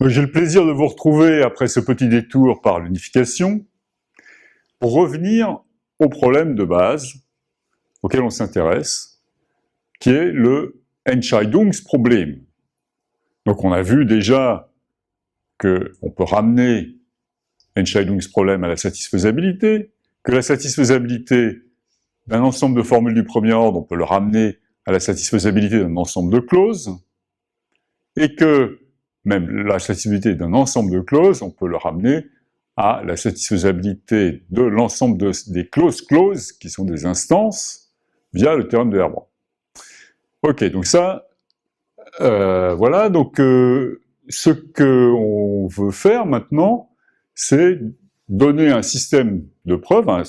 J'ai le plaisir de vous retrouver après ce petit détour par l'unification pour revenir au problème de base auquel on s'intéresse, qui est le Entscheidungsproblem. Donc on a vu déjà qu'on peut ramener Entscheidungsproblem à la satisfaisabilité, que la satisfaisabilité d'un ensemble de formules du premier ordre, on peut le ramener à la satisfaisabilité d'un ensemble de clauses, et que même la satisfaisabilité d'un ensemble de clauses, on peut le ramener à la satisfaisabilité de l'ensemble des clauses, qui sont des instances, via le théorème de Herbran. Ok, donc ça, voilà, donc ce qu'on veut faire maintenant, c'est donner un système de preuves, un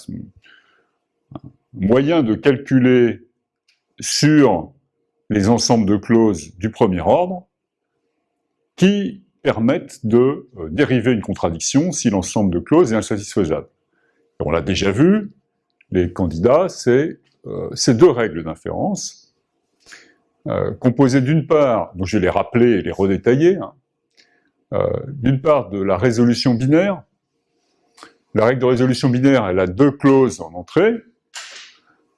moyen de calculer sur les ensembles de clauses du premier ordre, qui permettent de dériver une contradiction si l'ensemble de clauses est insatisfaisable. Et on l'a déjà vu, les candidats, c'est ces deux règles d'inférence, composées d'une part, donc je vais les rappeler et les redétailler, d'une part de la résolution binaire. La règle de résolution binaire, elle a deux clauses en entrée.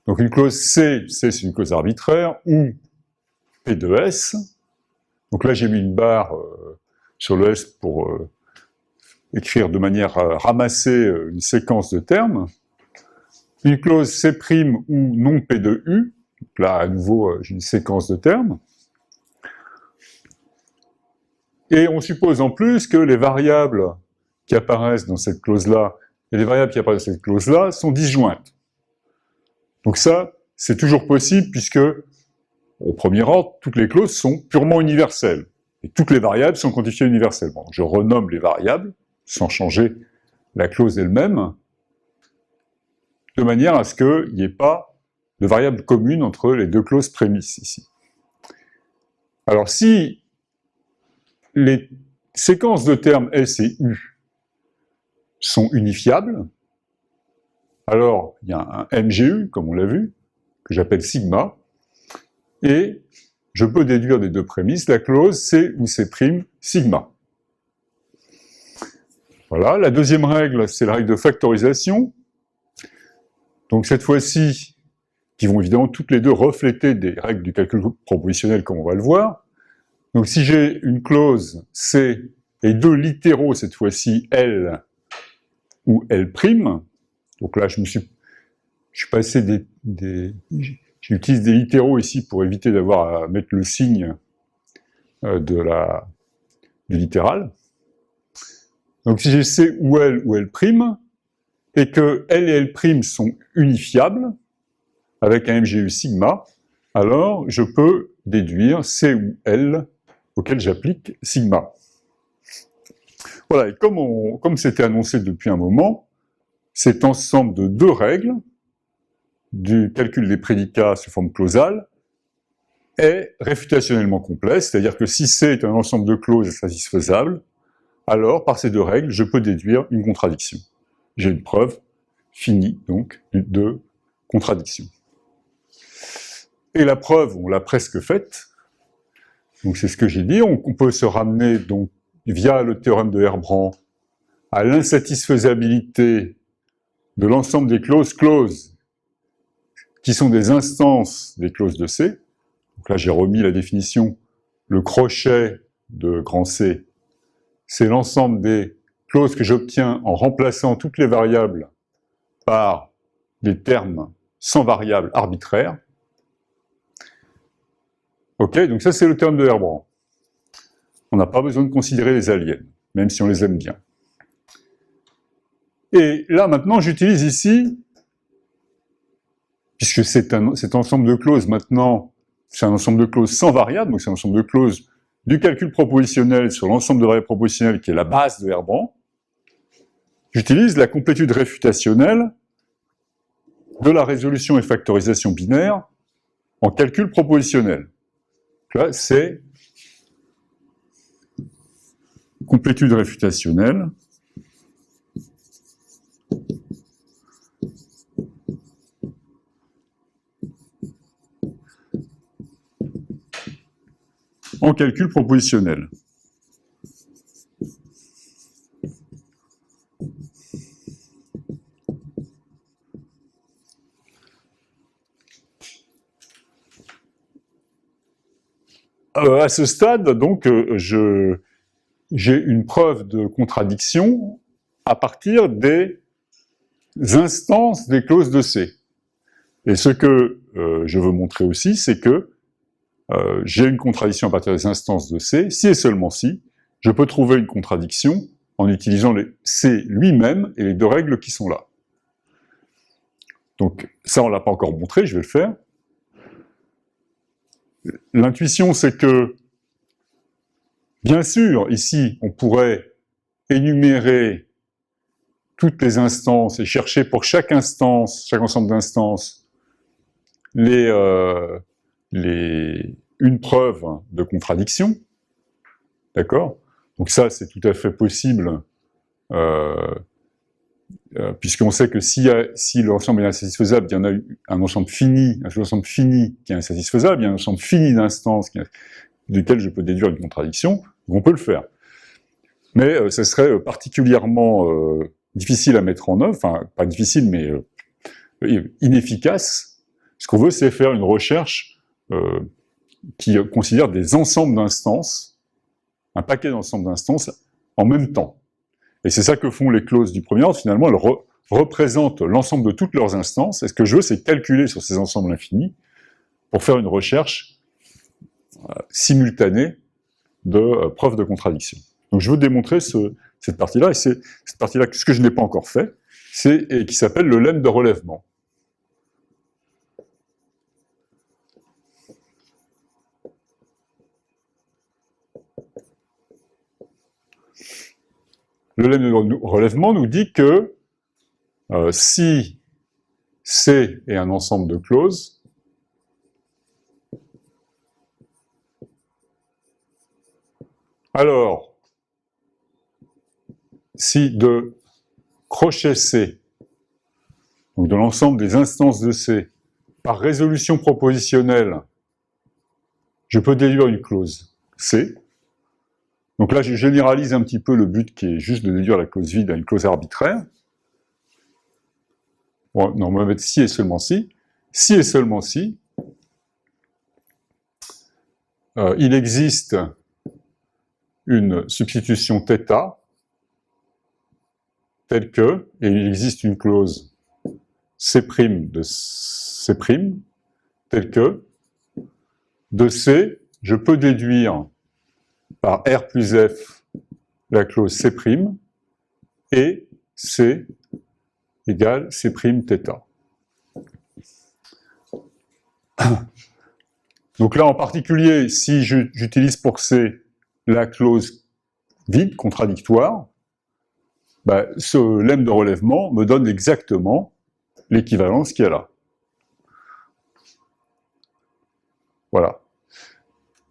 Donc une clause C, c'est une clause arbitraire, ou P de S. Donc là, j'ai mis une barre sur le S pour écrire de manière ramassée une séquence de termes. Une clause C' ou non P de U. Donc là, à nouveau, j'ai une séquence de termes. Et on suppose en plus que les variables qui apparaissent dans cette clause-là et les variables qui apparaissent dans cette clause-là sont disjointes. Donc ça, c'est toujours possible puisque, au premier ordre, toutes les clauses sont purement universelles. Et toutes les variables sont quantifiées universellement. Je renomme les variables, sans changer la clause elle-même, de manière à ce qu'il n'y ait pas de variable commune entre les deux clauses prémices ici. Alors si les séquences de termes S et U sont unifiables, alors il y a un MGU, comme on l'a vu, que j'appelle sigma, et je peux déduire des deux prémices la clause C ou C' sigma. Voilà, la deuxième règle, c'est la règle de factorisation. Donc cette fois-ci, qui vont évidemment toutes les deux refléter des règles du calcul propositionnel, comme on va le voir. Donc si j'ai une clause C et deux littéraux, cette fois-ci L ou L', donc là je suis passé j'utilise des littéraux ici pour éviter d'avoir à mettre le signe du littéral. Donc si j'ai C ou L et que L et L' sont unifiables, avec un MGU sigma, alors je peux déduire C ou L auquel j'applique sigma. Voilà, et comme c'était annoncé depuis un moment, cet ensemble de deux règles du calcul des prédicats sous forme clausale est réfutationnellement complet, c'est-à-dire que si C est un ensemble de clauses satisfaisable, alors par ces deux règles, je peux déduire une contradiction. J'ai une preuve finie, donc, de contradiction. Et la preuve, on l'a presque faite, donc c'est ce que j'ai dit, on peut se ramener donc via le théorème de Herbran à l'insatisfaisabilité de l'ensemble des clauses qui sont des instances des clauses de C. Donc là j'ai remis la définition, le crochet de grand C, c'est l'ensemble des clauses que j'obtiens en remplaçant toutes les variables par des termes sans variables arbitraires. Ok, donc ça c'est le terme de Herbran. On n'a pas besoin de considérer les aliens, même si on les aime bien. Et là maintenant j'utilise ici, puisque cet ensemble de clauses maintenant, c'est un ensemble de clauses sans variables, donc c'est un ensemble de clauses du calcul propositionnel sur l'ensemble de variables propositionnelles qui est la base de Herbran, j'utilise la complétude réfutationnelle de la résolution et factorisation binaire en calcul propositionnel. Là, c'est complétude réfutationnelle en calcul propositionnel. à ce stade, donc, j'ai une preuve de contradiction à partir des instances des clauses de C. Et ce que je veux montrer aussi, c'est que j'ai une contradiction à partir des instances de C, si et seulement si, je peux trouver une contradiction en utilisant C lui-même et les deux règles qui sont là. Donc ça, on ne l'a pas encore montré, je vais le faire. L'intuition, c'est que, bien sûr, ici, on pourrait énumérer toutes les instances et chercher pour chaque instance, chaque ensemble d'instances, une preuve de contradiction. D'accord? Donc ça, c'est tout à fait possible, puisqu'on sait que si l'ensemble est insatisfaisable, il y en a un ensemble fini qui est insatisfaisable, il y a un ensemble fini d'instances duquel je peux déduire une contradiction, donc on peut le faire. Mais ce serait particulièrement difficile à mettre en œuvre, enfin, pas difficile, mais inefficace. Ce qu'on veut, c'est faire une recherche qui considère des ensembles d'instances, un paquet d'ensembles d'instances, en même temps. Et c'est ça que font les clauses du premier ordre, finalement, elles représentent l'ensemble de toutes leurs instances, et ce que je veux, c'est calculer sur ces ensembles infinis, pour faire une recherche simultanée de preuves de contradiction. Donc je veux démontrer cette partie-là, et c'est cette partie-là, ce que je n'ai pas encore fait, et qui s'appelle le lemme de relèvement. Le lemme de relèvement nous dit que si C est un ensemble de clauses, alors, si de crochet C, donc de l'ensemble des instances de C, par résolution propositionnelle, je peux déduire une clause C. Donc là, je généralise un petit peu le but qui est juste de déduire la clause vide à une clause arbitraire. Bon, non, on va mettre si et seulement si. Si et seulement si, il existe une substitution θ telle que, et il existe une clause C' de C' telle que, de C, je peux déduire par R plus F la clause C' et C égale C' θ. Donc là, en particulier, si j'utilise pour C la clause vide, contradictoire, bah, ce lemme de relèvement me donne exactement l'équivalence qu'il y a là. Voilà.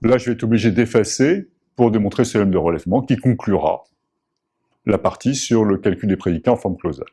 Là, je vais être obligé d'effacer pour démontrer ce lemme de relèvement qui conclura la partie sur le calcul des prédicats en forme clausale.